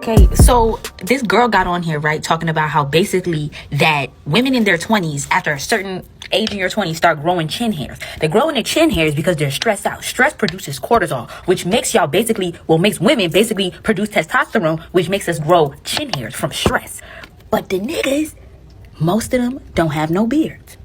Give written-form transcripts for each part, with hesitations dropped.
Okay, so this girl got on here, right, talking about how basically that women in their 20s, after a certain age in your 20s, start growing chin hairs. They're growing their chin hairs because they're stressed out. Stress produces cortisol, which makes makes women basically produce testosterone, which makes us grow chin hairs from stress. But the niggas, most of them don't have no beards.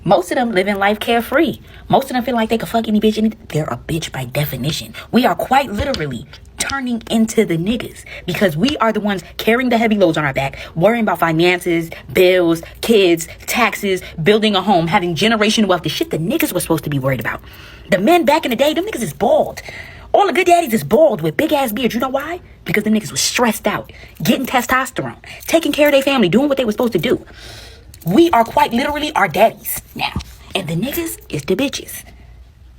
Most of them living life carefree. Most of them feel like they can fuck any bitch. They're a bitch by definition. We are quite literally turning into the niggas because we are the ones carrying the heavy loads on our back, worrying about finances, bills, kids, taxes, building a home, having generational wealth, the shit the niggas were supposed to be worried about. The men back in the day, them niggas is bald. All the good daddies is bald with big ass beards. You know why? Because the niggas was stressed out, getting testosterone, taking care of their family, doing what they were supposed to do. We are quite literally our daddies now. And the niggas is the bitches.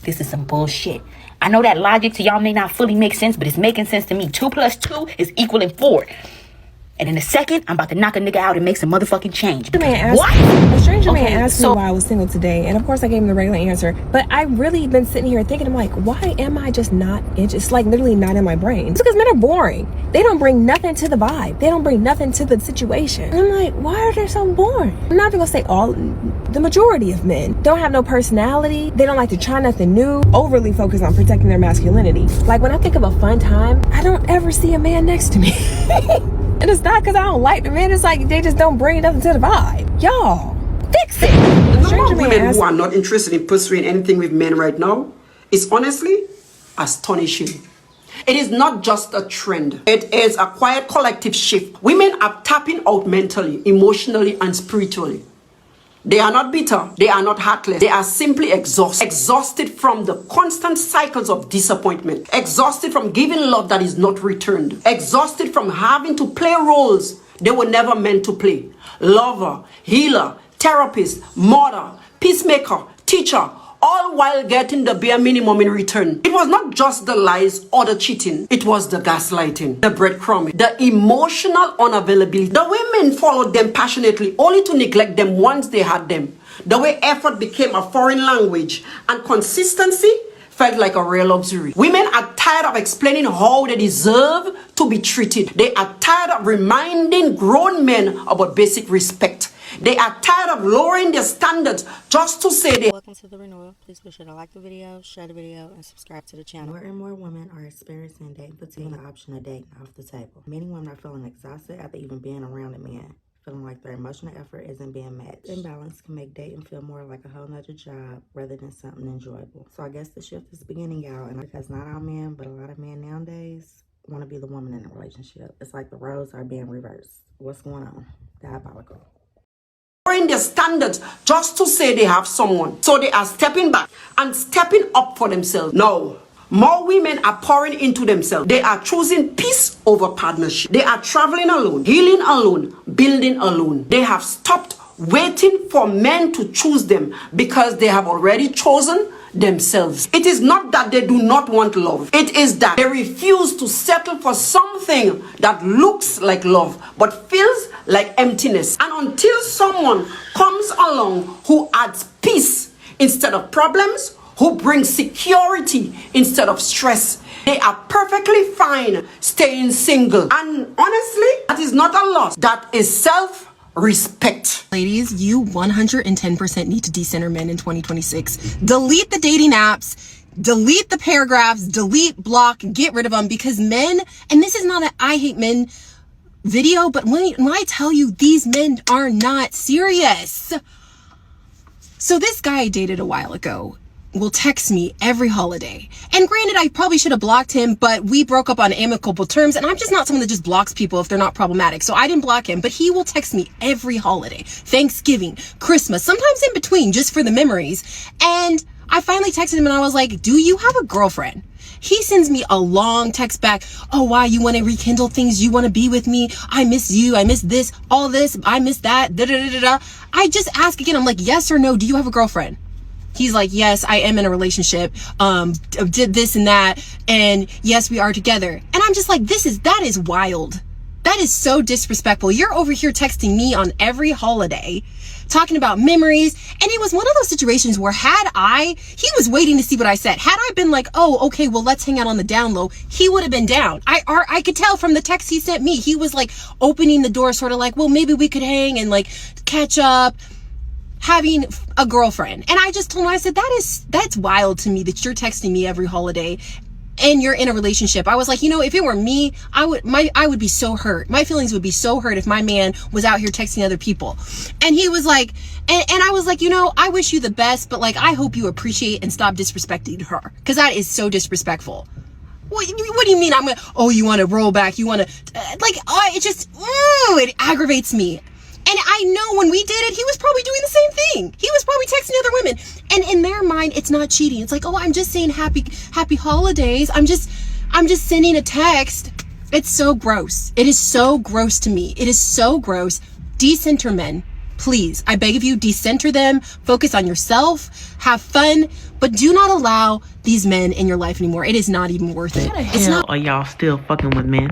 This is some bullshit. I know that logic to y'all may not fully make sense, but it's making sense to me. 2 + 2 is equaling 4. And in a second, I'm about to knock a nigga out and make some motherfucking change. A stranger man asked me why I was single today, and of course I gave him the regular answer. But I really been sitting here thinking, I'm like, why am I just not? It's just like literally not in my brain. It's because men are boring. They don't bring nothing to the vibe. They don't bring nothing to the situation. And I'm like, why are they so boring? I'm not gonna say all. The majority of men don't have no personality. They don't like to try nothing new. Overly focused on protecting their masculinity. Like when I think of a fun time, I don't ever see a man next to me. And it's not because I don't like the men. It's like they just don't bring nothing to the vibe. Y'all, fix it. The number of women who are not interested in pursuing anything with men right now is honestly astonishing. It is not just a trend. It is a quiet collective shift. Women are tapping out mentally, emotionally, and spiritually. They are not bitter. They are not heartless. They are simply exhausted. Exhausted from the constant cycles of disappointment. Exhausted from giving love that is not returned. Exhausted from having to play roles they were never meant to play. Lover, healer, therapist, mother, peacemaker, teacher, all while getting the bare minimum in return. It was not just the lies or the cheating. It was the gaslighting, the breadcrumbing, the emotional unavailability. The women followed them passionately only to neglect them once they had them. The way effort became a foreign language and consistency felt like a real luxury. Women are tired of explaining how they deserve to be treated. They are tired of reminding grown men about basic respect. They are tired of lowering their standards just to say they... Welcome to The Renewal. Please be sure to like the video, share the video, and subscribe to the channel. More and more women are experiencing dating fatigue, the option of dating off the table. Many women are feeling exhausted after even being around a man, feeling like their emotional effort isn't being met. Imbalance can make dating feel more like a whole nother job rather than something enjoyable. So I guess the shift is beginning, y'all, and because not all men, but a lot of men nowadays want to be the woman in a relationship. It's like the roles are being reversed. What's going on? Diabolical. Their standards just to say they have someone. So they are stepping back and stepping up for themselves. No. More women are pouring into themselves. They are choosing peace over partnership. They are traveling alone, healing alone, building alone. They have stopped waiting for men to choose them because they have already chosen themselves. It is not that they do not want love. It is that they refuse to settle for something that looks like love but feels like emptiness. And until someone comes along who adds peace instead of problems, who brings security instead of stress, they are perfectly fine staying single. And honestly, that is not a loss. That is self-respect. Ladies, you 110% need to decenter men in 2026. Delete the dating apps, delete the paragraphs, delete, block, get rid of them, because men, and this is not an I hate men video, but when I tell you these men are not serious. So this guy I dated a while ago will text me every holiday. And granted, I probably should have blocked him, but we broke up on amicable terms, and I'm just not someone that just blocks people if they're not problematic. So I didn't block him, but he will text me every holiday, Thanksgiving, Christmas, sometimes in between, just for the memories. And I finally texted him and I was like, do you have a girlfriend? He sends me a long text back. Oh, why? You want to rekindle things? You want to be with me? I miss you. I miss this, all this. I miss that. Da, da, da, da. I just ask again. I'm like, yes or no? Do you have a girlfriend? He's like, yes, I am in a relationship. Did this and that. And yes, we are together. And I'm just like, that is wild. That is so disrespectful. You're over here texting me on every holiday, talking about memories. And it was one of those situations where he was waiting to see what I said. Had I been like, oh, okay, well, let's hang out on the down low, he would have been down. I could tell from the text he sent me. He was like opening the door, sort of like, well, maybe we could hang and like catch up, having a girlfriend. And I just told him, I said, that's wild to me that you're texting me every holiday and you're in a relationship. I was like, if it were me, I would be so hurt. My feelings would be so hurt if my man was out here texting other people. And he was like, and I was like, I wish you the best, but like, I hope you appreciate and stop disrespecting her, because that is so disrespectful. What do you mean? You want to roll back? You want to, it aggravates me. And I know when we did it, he was probably doing the same thing. He was probably texting other women. And in their mind, it's not cheating. It's like, I'm just saying happy holidays. I'm just sending a text. It's so gross. It is so gross to me. It is so gross. Decenter men, please. I beg of you, decenter them. Focus on yourself. Have fun. But do not allow these men in your life anymore. It is not even worth it. It's not. Are y'all still fucking with men?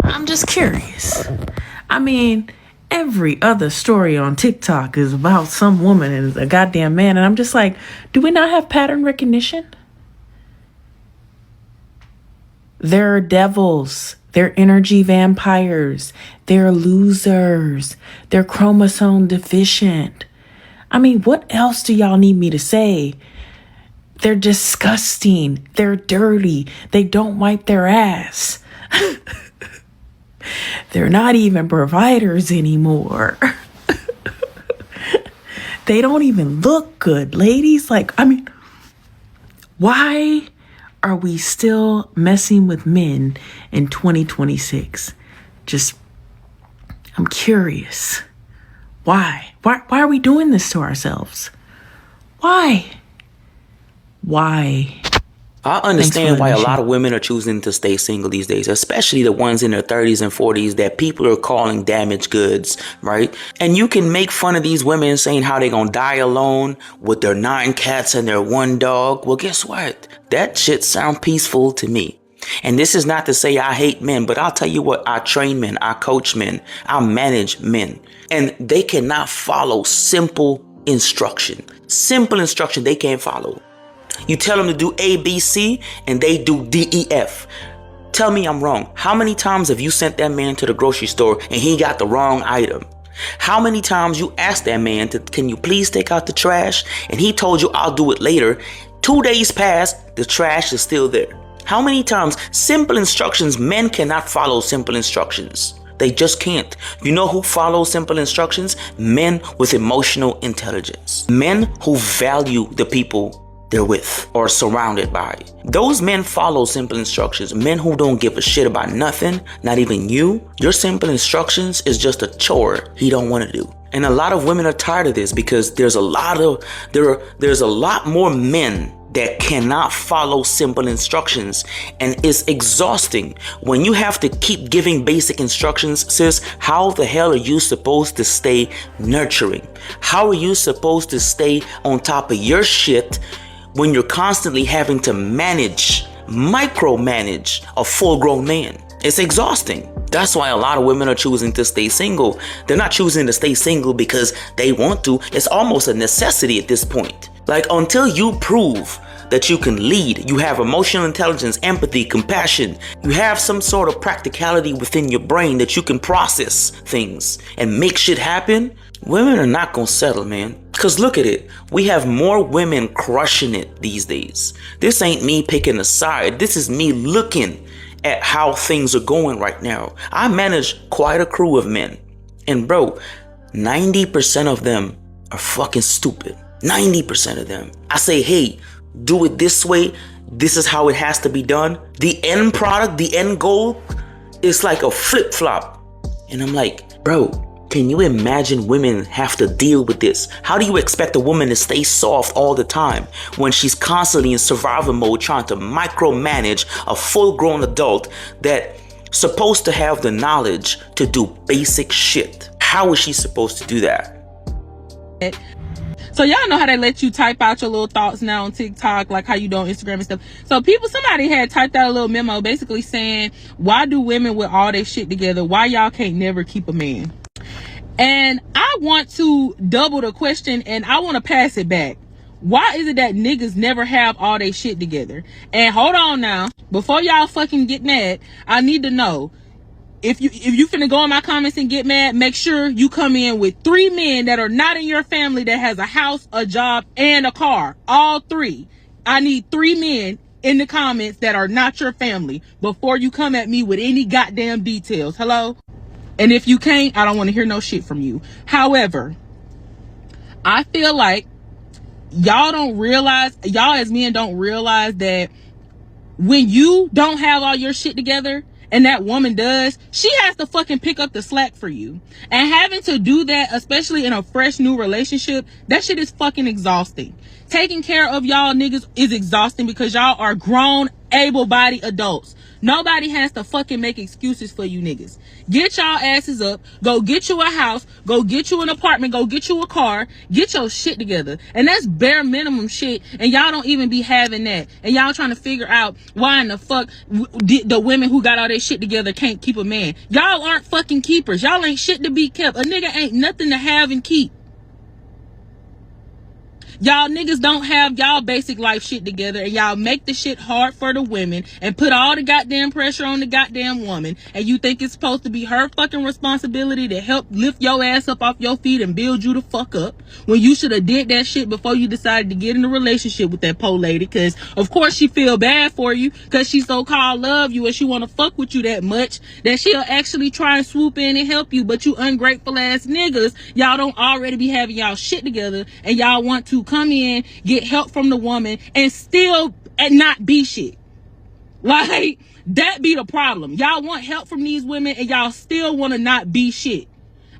I'm just curious. I mean, every other story on TikTok is about some woman and a goddamn man. And I'm just like, do we not have pattern recognition? They're devils. They're energy vampires. They're losers. They're chromosome deficient. I mean, what else do y'all need me to say? They're disgusting. They're dirty. They don't wipe their ass. They're not even providers anymore. They don't even look good, ladies. Why are we still messing with men in 2026? I'm curious. Why? Why are we doing this to ourselves? Why? I understand why a lot of women are choosing to stay single these days, especially the ones in their 30s and 40s that people are calling damaged goods, right? And you can make fun of these women saying how they're going to die alone with their 9 cats and their 1 dog. Well, guess what? That shit sound peaceful to me. And this is not to say I hate men, but I'll tell you what, I train men, I coach men, I manage men, and they cannot follow simple instruction. Simple instruction they can't follow. You tell them to do A, B, C, and they do D, E, F. Tell me I'm wrong. How many times have you sent that man to the grocery store and he got the wrong item? How many times you asked that man can you please take out the trash? And he told you I'll do it later. 2 days passed, the trash is still there. How many times? Simple instructions, men cannot follow simple instructions. They just can't. You know who follows simple instructions? Men with emotional intelligence. Men who value the people they're with or surrounded by. Those men follow simple instructions. Men who don't give a shit about nothing, not even you. Your simple instructions is just a chore he don't want to do. And a lot of women are tired of this because there's a lot more men that cannot follow simple instructions, and it's exhausting when you have to keep giving basic instructions. Sis, how the hell are you supposed to stay nurturing? How are you supposed to stay on top of your shit when you're constantly having to micromanage a full-grown man? It's exhausting. That's why a lot of women are choosing to stay single. They're not choosing to stay single because they want to. It's almost a necessity at this point. Like, until you prove that you can lead, you have emotional intelligence, empathy, compassion, you have some sort of practicality within your brain that you can process things and make shit happen, women are not gonna settle, man. Cause look at it, we have more women crushing it these days. This ain't me picking a side, this is me looking at how things are going right now. I manage quite a crew of men, and bro, 90% of them are fucking stupid. 90% of them. I say, hey, do it this way. This is how it has to be done. The end product, the end goal is like a flip-flop. And I'm like, bro, can you imagine women have to deal with this? How do you expect a woman to stay soft all the time when she's constantly in survival mode trying to micromanage a full-grown adult that's supposed to have the knowledge to do basic shit? How is she supposed to do that? So y'all know how they let you type out your little thoughts now on TikTok, like how you do on Instagram and stuff. So somebody had typed out a little memo basically saying, why do women with all their shit together, why y'all can't never keep a man? And I want to double the question, and I want to pass it back. Why is it that niggas never have all their shit together? And hold on now, before y'all fucking get mad, I need to know, if you finna go in my comments and get mad, make sure you come in with 3 men that are not in your family that has a house, a job, and a car. All 3. I need 3 men in the comments that are not your family before you come at me with any goddamn details. Hello? And if you can't, I don't want to hear no shit from you. However, I feel like y'all as men don't realize that when you don't have all your shit together and that woman does, she has to fucking pick up the slack for you. And having to do that, especially in a fresh new relationship, that shit is fucking exhausting. Taking care of y'all niggas is exhausting because y'all are grown, able-bodied adults. Nobody has to fucking make excuses for you niggas. Get y'all asses up, go get you a house, go get you an apartment, go get you a car, get your shit together. And that's bare minimum shit, and y'all don't even be having that. And y'all trying to figure out why in the fuck the women who got all their shit together can't keep a man. Y'all aren't fucking keepers. Y'all ain't shit to be kept. A nigga ain't nothing to have and keep. Y'all niggas don't have y'all basic life shit together, and y'all make the shit hard for the women and put all the goddamn pressure on the goddamn woman, and you think it's supposed to be her fucking responsibility to help lift your ass up off your feet and build you the fuck up, when you should have did that shit before you decided to get in a relationship with that poor lady. Because of course she feel bad for you because she so-called love you and she want to fuck with you that much that she'll actually try and swoop in and help you. But you ungrateful ass niggas, y'all don't already be having y'all shit together, and y'all want to come in, get help from the woman, and still and not be shit. Like, that be the problem. Y'all want help from these women and y'all still want to not be shit.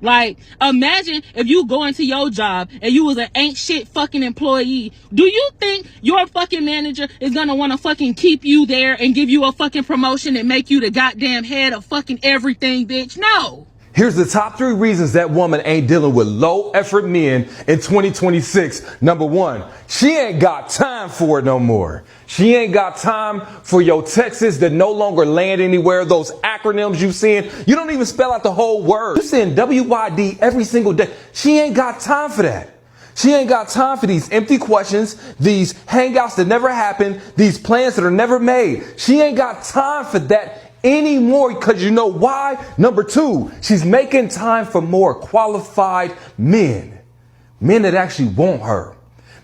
Like, imagine if you go into your job and you was an ain't shit fucking employee. Do you think your fucking manager is gonna want to fucking keep you there and give you a fucking promotion and make you the goddamn head of fucking everything, bitch? No. Here's the top 3 reasons that woman ain't dealing with low effort men in 2026. Number 1, she ain't got time for it no more. She ain't got time for your texts that no longer land anywhere. Those acronyms you seeing, you don't even spell out the whole word. You seeing WYD every single day. She ain't got time for that. She ain't got time for these empty questions, these hangouts that never happen, these plans that are never made. She ain't got time for that anymore, because you know why? Number 2, she's making time for more qualified men. Men that actually want her.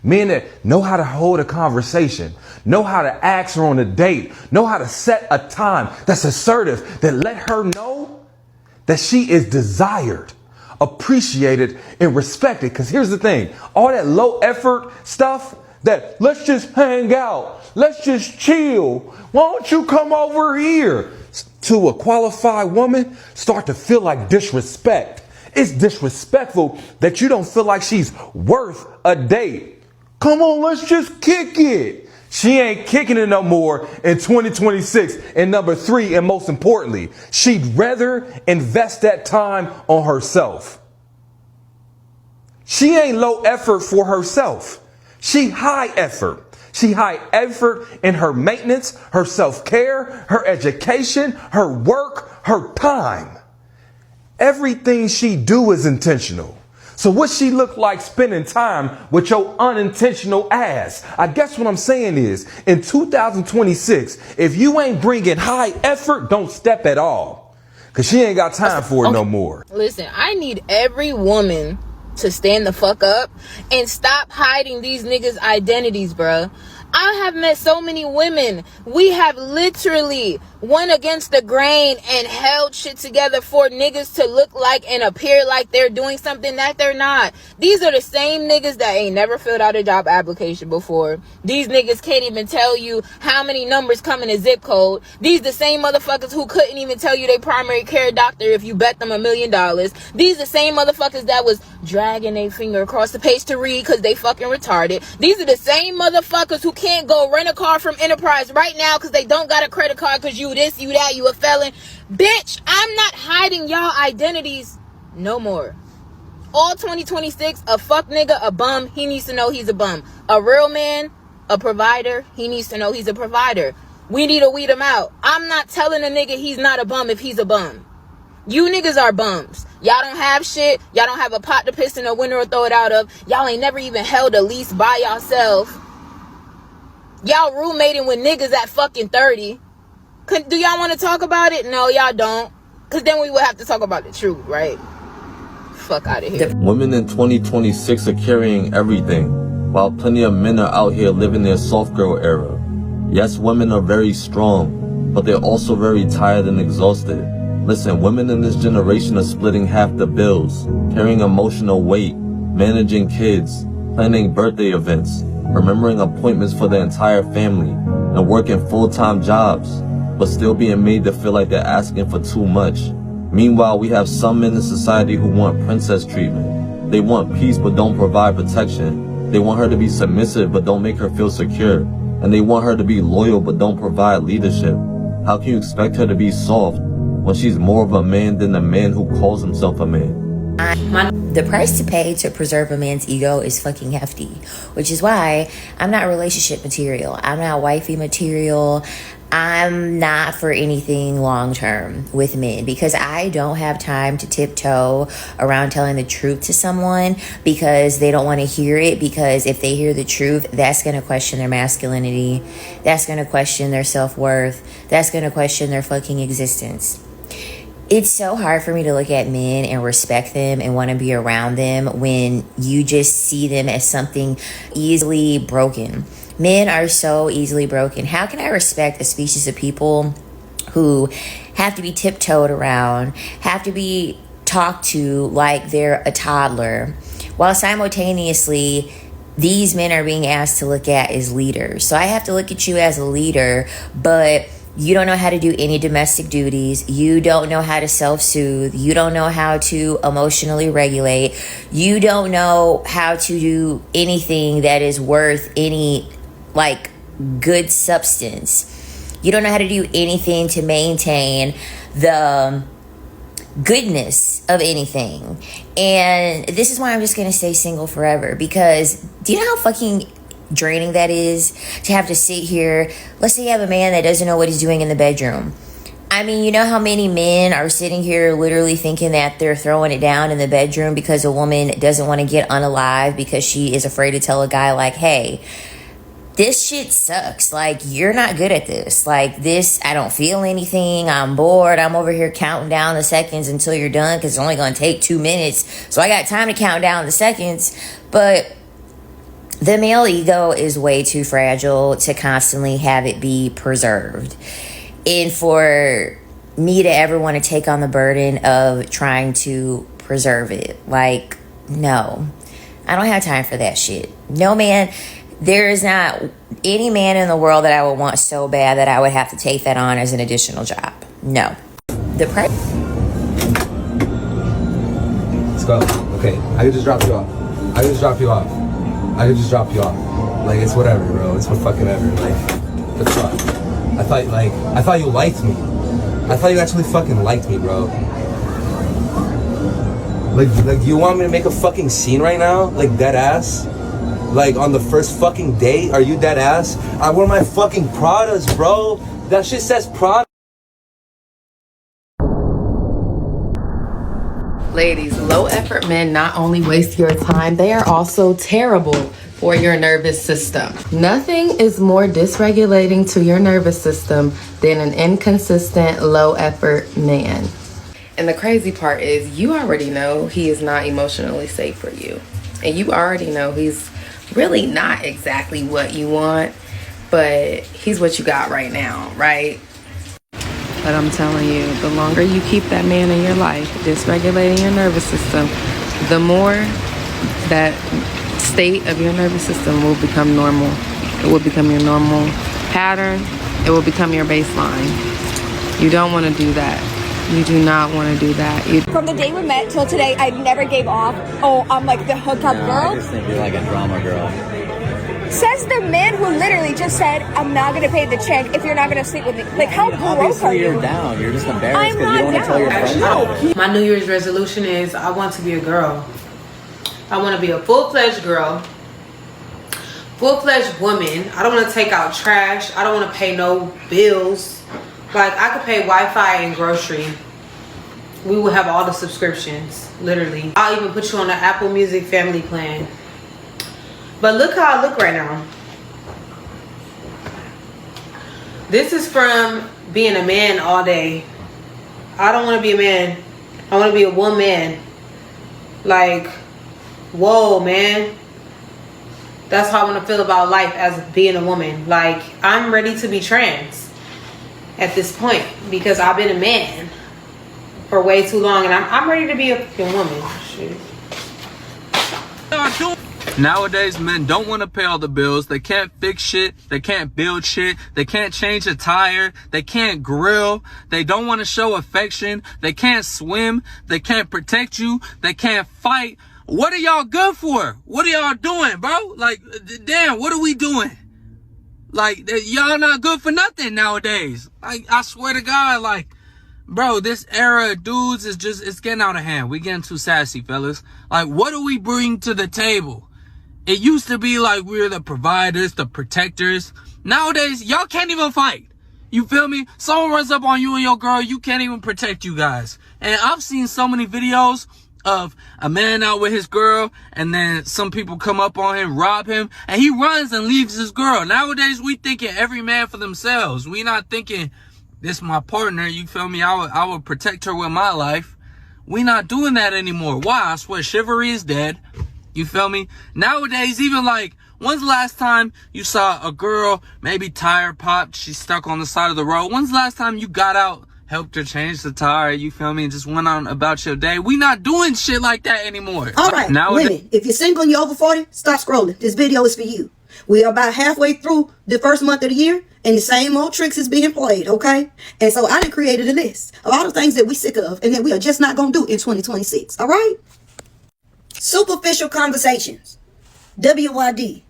Men that know how to hold a conversation, know how to ask her on a date, know how to set a time that's assertive, that let her know that she is desired, appreciated, and respected. Because here's the thing, all that low effort stuff, that let's just hang out, let's just chill, why don't you come over here, to a qualified woman, start to feel like disrespect. It's disrespectful that you don't feel like she's worth a date. Come on, let's just kick it. She ain't kicking it no more in 2026. And number 3, and most importantly, she'd rather invest that time on herself. She ain't low effort for herself. She high effort. She high effort in her maintenance, her self-care, her education, her work, her time. Everything she do is intentional. So what she look like spending time with your unintentional ass? I guess what I'm saying is, in 2026, if you ain't bringing high effort, don't step at all. Because she ain't got time for it no more. Listen, I need every woman to stand the fuck up and stop hiding these niggas' identities, bruh. I have met so many women. We have literally went against the grain and held shit together for niggas to look like and appear like they're doing something that they're not. These are the same niggas that ain't never filled out a job application before. These niggas can't even tell you how many numbers come in a zip code. These the same motherfuckers who couldn't even tell you their primary care doctor if you bet them $1 million. These the same motherfuckers that was dragging their finger across the page to read because they fucking retarded. These are the same motherfuckers who can't go rent a car from Enterprise right now because they don't got a credit card because you this, you that, you a felon. Bitch, I'm not hiding y'all identities no more. All 2026, a fuck nigga, a bum, he needs to know he's a bum. A real man, a provider, he needs to know he's a provider. We need to weed him out. I'm not telling a nigga he's not a bum if he's a bum. You niggas are bums. Y'all don't have shit. Y'all don't have a pot to piss in a window or throw it out of. Y'all ain't never even held a lease by yourself. Y'all roommating with niggas at fucking 30. Do y'all want to talk about it? No, y'all don't. Because then we would have to talk about the truth, right? Fuck out of here. Women in 2026 are carrying everything, while plenty of men are out here living their soft girl era. Yes, women are very strong, but they're also very tired and exhausted. Listen, women in this generation are splitting half the bills, carrying emotional weight, managing kids, planning birthday events, remembering appointments for the entire family, and working full-time jobs, but still being made to feel like they're asking for too much. Meanwhile, we have some men in society who want princess treatment. They want peace but don't provide protection. They want her to be submissive but don't make her feel secure. And they want her to be loyal but don't provide leadership. How can you expect her to be soft when she's more of a man than the man who calls himself a man? The price to pay to preserve a man's ego is fucking hefty, which is why I'm not relationship material. I'm not wifey material. I'm not for anything long term with men because I don't have time to tiptoe around telling the truth to someone because they don't want to hear it, because if they hear the truth, that's going to question their masculinity. That's going to question their self-worth. That's going to question their fucking existence. It's so hard for me to look at men and respect them and want to be around them when you just see them as something easily broken. Men are so easily broken. How can I respect a species of people who have to be tiptoed around, have to be talked to like they're a toddler, while simultaneously these men are being asked to look at as leaders? So I have to look at you as a leader, but you don't know how to do any domestic duties. You don't know how to self-soothe. You don't know how to emotionally regulate. You don't know how to do anything that is worth any good substance. You don't know how to do anything to maintain the goodness of anything. And this is why I'm just gonna stay single forever, because do you know how fucking draining that is to have to sit here? Let's say you have a man that doesn't know what he's doing in the bedroom. I mean, you know how many men are sitting here literally thinking that they're throwing it down in the bedroom because a woman doesn't want to get unalive because she is afraid to tell a guy like, hey, this shit sucks. Like, you're not good at this. Like, this, I don't feel anything. I'm bored. I'm over here counting down the seconds until you're done because it's only going to take 2 minutes. So I got time to count down the seconds. But the male ego is way too fragile to constantly have it be preserved. And for me to ever want to take on the burden of trying to preserve it, like, no. I don't have time for that shit. No man. There is not any man in the world that I would want so bad that I would have to take that on as an additional job. No. The price. Let's go. Okay, I could just drop you off. I could just drop you off. Like, it's whatever, bro. It's what fucking ever. Like, the fuck. I thought you liked me. I thought you actually fucking liked me, bro. Like, you want me to make a fucking scene right now? Like, dead ass? Like, on the first fucking date? Are you dead ass? I wear my fucking Pradas, bro. That shit says Prada. Ladies, low effort men not only waste your time, they are also terrible for your nervous system. Nothing is more dysregulating to your nervous system than an inconsistent, low effort man. And the crazy part is you already know he is not emotionally safe for you. And you already know he's really not exactly what you want, but he's what you got right now, right? But I'm telling you, the longer you keep that man in your life dysregulating your nervous system, the more that state of your nervous system will become normal. It will become your normal pattern. It will become your baseline. You don't want to do that. You do not want to do that. From the day we met till today, I never gave off. Oh, I'm like the hookup girl. I just think you're like a drama girl. Says the man who literally just said, I'm not going to pay the check if you're not going to sleep with me. Like, how broke are you? You're down. You're just embarrassed I'm because you don't want to tell your friends. My New Year's resolution is I want to be a girl. I want to be a full-fledged girl, full-fledged woman. I don't want to take out trash. I don't want to pay no bills. Like, I could pay Wi-Fi and grocery. We will have all the subscriptions, literally. I'll even put you on the Apple Music family plan. But look how I look right now. This is from being a man all day. I don't want to be a man. I want to be a woman. Like, whoa, man. That's how I want to feel about life as being a woman. Like, I'm ready to be trans at this point because I've been a man for way too long, and I'm ready to be a fucking woman. Shit. Nowadays, men don't want to pay all the bills. They can't fix shit. They can't build shit. They can't change a tire. They can't grill. They don't want to show affection. They can't swim. They can't protect you. They can't fight. What are y'all good for? What are y'all doing, bro? Like, damn, what are we doing? Like, y'all not good for nothing nowadays. Like, I swear to God, like, bro, this era of dudes is just, it's getting out of hand. We getting too sassy, fellas. Like, what do we bring to the table? It used to be like we were the providers, the protectors. Nowadays, y'all can't even fight. You feel me? Someone runs up on you and your girl, you can't even protect you guys. And I've seen so many videos of a man out with his girl, and then some people come up on him, rob him, and he runs and leaves his girl. Nowadays, we thinking every man for themselves. We not thinking, this is my partner, you feel me? I would protect her with my life. We not doing that anymore. Why? I swear, chivalry is dead. You feel me? Nowadays, even like, when's the last time you saw a girl, maybe tire popped, she's stuck on the side of the road? When's the last time you got out, helped her change the tire, you feel me, and just went on about your day? We not doing shit like that anymore. All right, women, if you're single and you're over 40, stop scrolling. This video is for you. We are about halfway through the first month of the year, and the same old tricks is being played, okay? And so I done created a list of all the things that we sick of and that we are just not going to do in 2026, all right? Superficial conversations. WYD.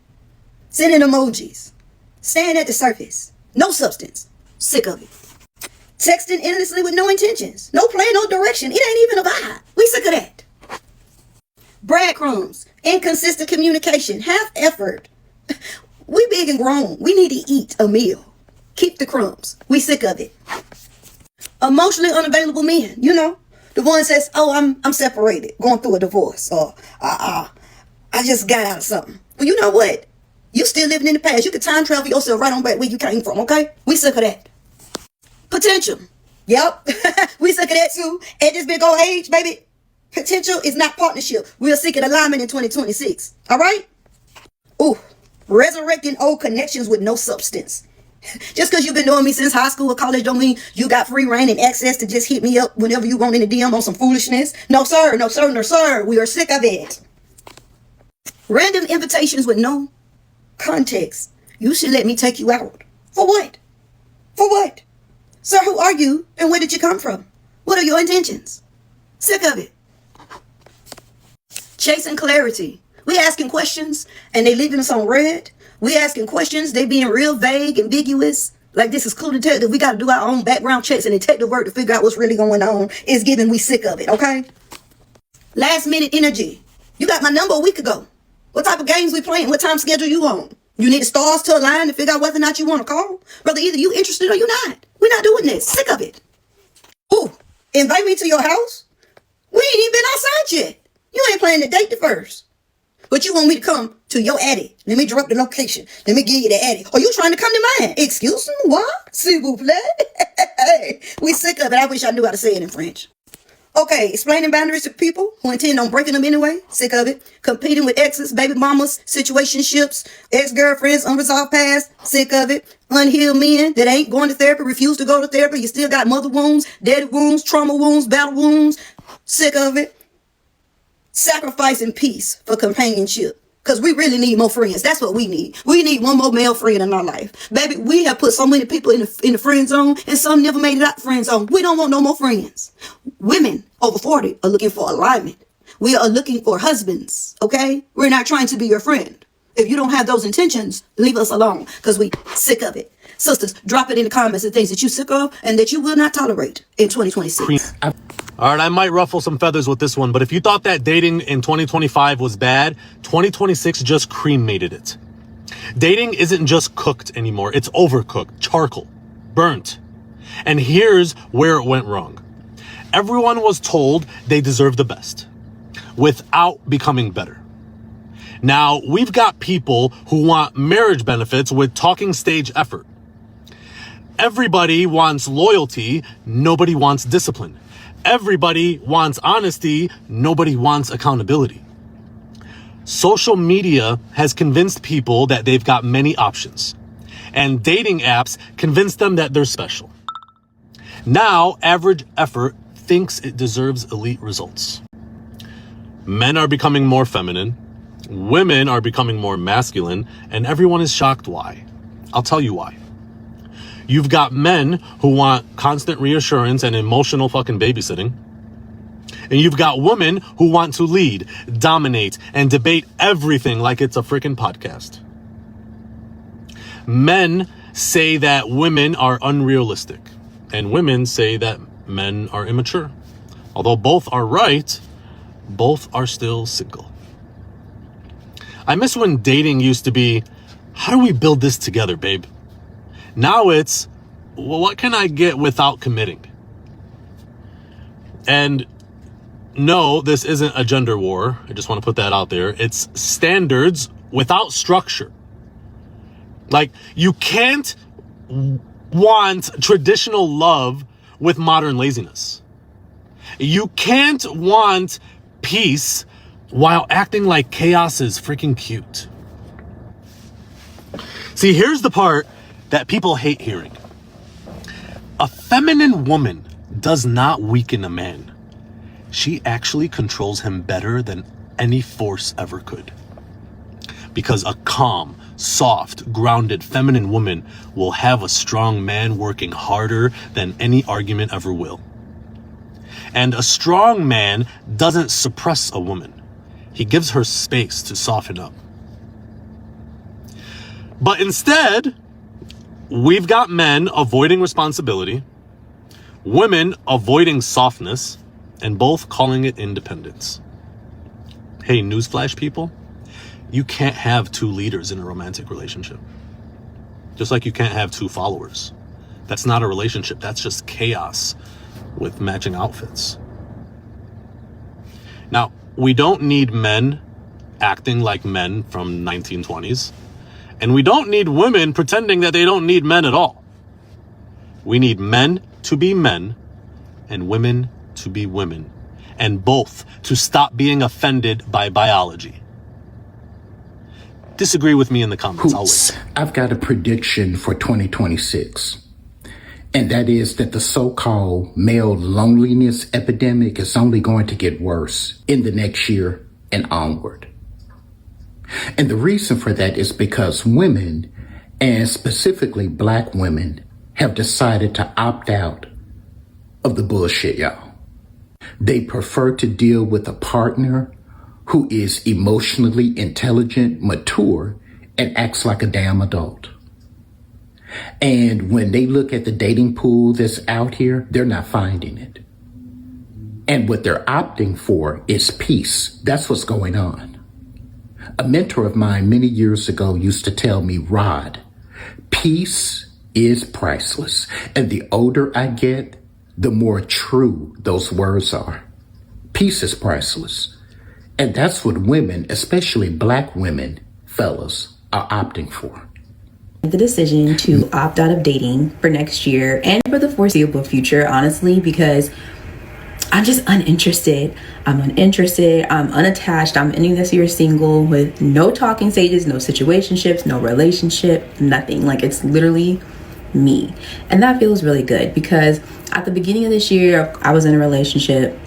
Sending emojis. Staying at the surface. No substance. Sick of it. Texting endlessly with no intentions. No plan, no direction. It ain't even a vibe. We sick of that. Breadcrumbs. Inconsistent communication. Half effort. We big and grown. We need to eat a meal. Keep the crumbs. We sick of it. Emotionally unavailable men. You know. The one says, oh, I'm separated, going through a divorce, or I just got out of something. Well, you know what? You still living in the past. You can time travel yourself right on back where you came from, okay? We sick of that. Potential. Yep. We sick of that too. At this big old age, baby, potential is not partnership. We're seeking alignment in 2026. All right? Ooh, resurrecting old connections with no substance. Just because you've been knowing me since high school or college don't mean you got free reign and access to just hit me up whenever you want in the DM on some foolishness. No, sir. No, sir. No, sir. We are sick of it. Random invitations with no context. You should let me take you out. For what? For what? Sir, who are you and where did you come from? What are your intentions? Sick of it. Chasing clarity. We asking questions and they leaving us on red. We asking questions, they being real vague, ambiguous. Like this is Clue Detective. We got to do our own background checks and detective work to figure out what's really going on. It's giving we sick of it, okay? Last minute energy. You got my number a week ago. What type of games we playing? What time schedule you on? You need the stars to align to figure out whether or not you want to call? Brother, either you interested or you not. We're not doing this. Sick of it. Ooh, invite me to your house? We ain't even been outside yet. You ain't planning to date the first. But you want me to come to your attic. Let me drop the location. Let me give you the attic. Are you trying to come to mine? Excuse me, what? S'il vous plaît? We sick of it. I wish I knew how to say it in French. Okay, explaining boundaries to people who intend on breaking them anyway. Sick of it. Competing with exes, baby mamas, situationships, ex-girlfriends, unresolved past. Sick of it. Unhealed men that ain't going to therapy, refuse to go to therapy. You still got mother wounds, daddy wounds, trauma wounds, battle wounds. Sick of it. Sacrificing peace for companionship. Because we really need more friends. That's what we need. We need one more male friend in our life. Baby, we have put so many people in the friend zone, and some never made it out the friend zone. We don't want no more friends. Women over 40 are looking for alignment. We are looking for husbands, okay? We're not trying to be your friend. If you don't have those intentions, leave us alone, because we sick of it. Sisters, drop it in the comments the things that you sick of and that you will not tolerate in 2026. All right, I might ruffle some feathers with this one, but if you thought that dating in 2025 was bad, 2026 just cremated it. Dating isn't just cooked anymore. It's overcooked, charcoal, burnt. And here's where it went wrong. Everyone was told they deserve the best without becoming better. Now, we've got people who want marriage benefits with talking stage effort. Everybody wants loyalty. Nobody wants discipline. Everybody wants honesty. Nobody wants accountability. Social media has convinced people that they've got many options, and dating apps convince them that they're special. Now, average effort thinks it deserves elite results. Men are becoming more feminine, women are becoming more masculine, and everyone is shocked why. I'll tell you why. You've got men who want constant reassurance and emotional fucking babysitting. And you've got women who want to lead, dominate, and debate everything like it's a freaking podcast. Men say that women are unrealistic, and women say that men are immature. Although both are right, both are still single. I miss when dating used to be, how do we build this together, babe? Now it's, well, what can I get without committing? And no, this isn't a gender war. I just want to put that out there. It's standards without structure. Like, you can't want traditional love with modern laziness. You can't want peace while acting like chaos is freaking cute. See, here's the part that people hate hearing. A feminine woman does not weaken a man. She actually controls him better than any force ever could. Because a calm, soft, grounded feminine woman will have a strong man working harder than any argument ever will. And a strong man doesn't suppress a woman. He gives her space to soften up. But instead, we've got men avoiding responsibility, women avoiding softness, and both calling it independence. Hey, newsflash people, you can't have two leaders in a romantic relationship. Just like you can't have two followers. That's not a relationship. That's just chaos with matching outfits. Now, we don't need men acting like men from 1920s. And we don't need women pretending that they don't need men at all. We need men to be men and women to be women, and both to stop being offended by biology. Disagree with me in the comments. I'll wait. I've got a prediction for 2026, and that is that the so-called male loneliness epidemic is only going to get worse in the next year and onward. And the reason for that is because women, and specifically black women, have decided to opt out of the bullshit, y'all. They prefer to deal with a partner who is emotionally intelligent, mature, and acts like a damn adult. And when they look at the dating pool that's out here, they're not finding it. And what they're opting for is peace. That's what's going on. A mentor of mine many years ago used to tell me, Rod, peace is priceless. And the older I get, the more true those words are. Peace is priceless. And that's what women, especially black women, fellas, are opting for. The decision to opt out of dating for next year and for the foreseeable future, honestly, because I'm just uninterested. I'm unattached. I'm ending this year single with no talking stages, no situationships, no relationship, nothing. Like, it's literally me. And that feels really good because at the beginning of this year, I was in a relationship.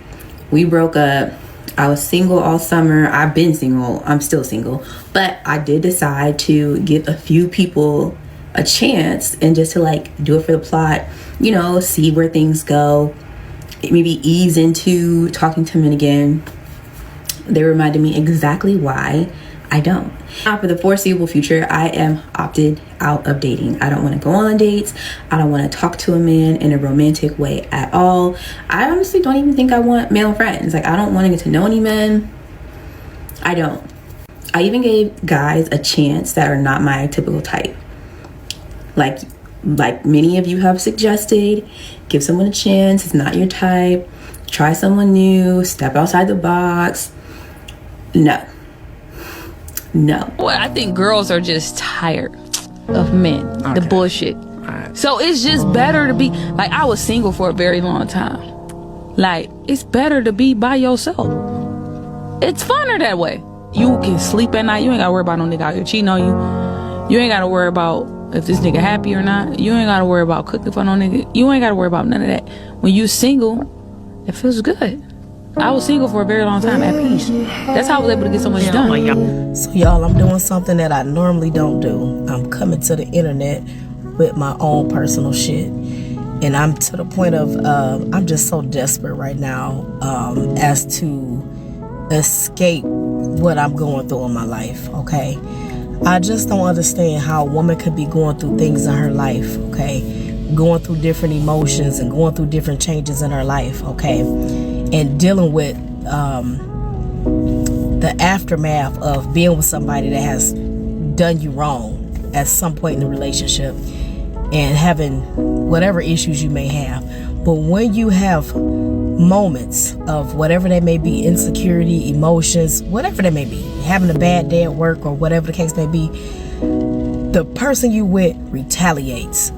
We broke up. I was single all summer. I've been single. I'm still single. But I did decide to give a few people a chance and just to like do it for the plot, you know, see where things go. Maybe ease into talking to men again. They reminded me exactly why I don't. Now, for the foreseeable future, I am opted out of dating. I don't want to go on dates. I don't want to talk to a man in a romantic way at all. I honestly don't even think I want male friends. Like, I don't want to get to know any men. I don't. I even gave guys a chance that are not my typical type. Like many of you have suggested, give someone a chance. It's not your type. Try someone new. Step outside the box. No. Well, I think girls are just tired of men, the bullshit. So it's just better to be, like, I was single for a very long time. Like, it's better to be by yourself. It's funner that way. You can sleep at night. You ain't gotta worry about no nigga out here cheating on you. You ain't gotta worry about if this nigga happy or not. You ain't gotta worry about cooking for no nigga. You ain't gotta worry about none of that. When you single, it feels good. I was single for a very long time at peace. That's how I was able to get so much done. So y'all, I'm doing something that I normally don't do. I'm coming to the internet with my own personal shit. And I'm to the point of, I'm just so desperate right now as to escape what I'm going through in my life, okay? I just don't understand how a woman could be going through things in her life, okay? Going through different emotions and going through different changes in her life, okay? And dealing with the aftermath of being with somebody that has done you wrong at some point in the relationship and having whatever issues you may have. But when you have moments of whatever they may be, insecurity, emotions, whatever they may be, having a bad day at work or whatever the case may be, the person you with retaliates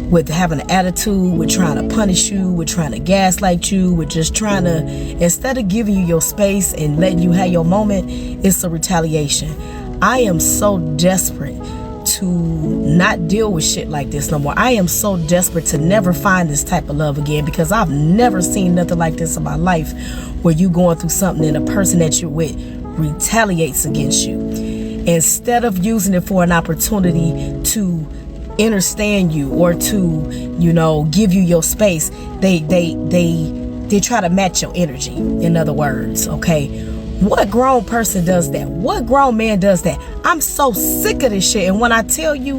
with having an attitude, with trying to punish you, with trying to gaslight you, with just trying to, instead of giving you your space and letting you have your moment, it's a retaliation. I am so desperate to not deal with shit like this no more. I am so desperate to never find this type of love again, because I've never seen nothing like this in my life, where you going through something and the person that you're with retaliates against you. Instead of using it for an opportunity to understand you or to, you know, give you your space, they try to match your energy, in other words, okay? What grown person does that? What grown man does that? I'm so sick of this shit. And when I tell you,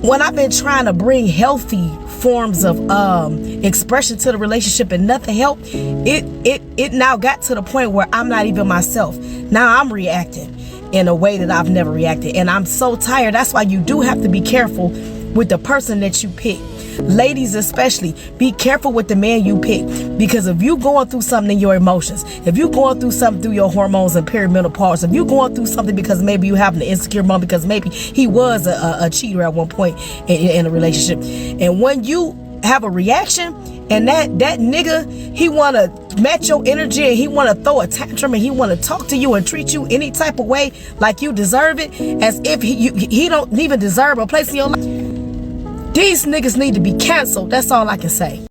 when I've been trying to bring healthy forms of expression to the relationship and nothing helped, it now got to the point where I'm not even myself. Now I'm reacting in a way that I've never reacted, and I'm so tired. That's why you do have to be careful with the person that you pick. Ladies especially, be careful with the man you pick, because if you going through something in your emotions, if you going through something through your hormones and perimenopause, if you going through something because maybe you having an insecure moment because maybe he was a cheater at one point in a relationship, and when you have a reaction and that nigga, he want to match your energy and he want to throw a tantrum and he want to talk to you and treat you any type of way like you deserve it, as if he don't even deserve a place in your life, these niggas need to be canceled. That's all I can say.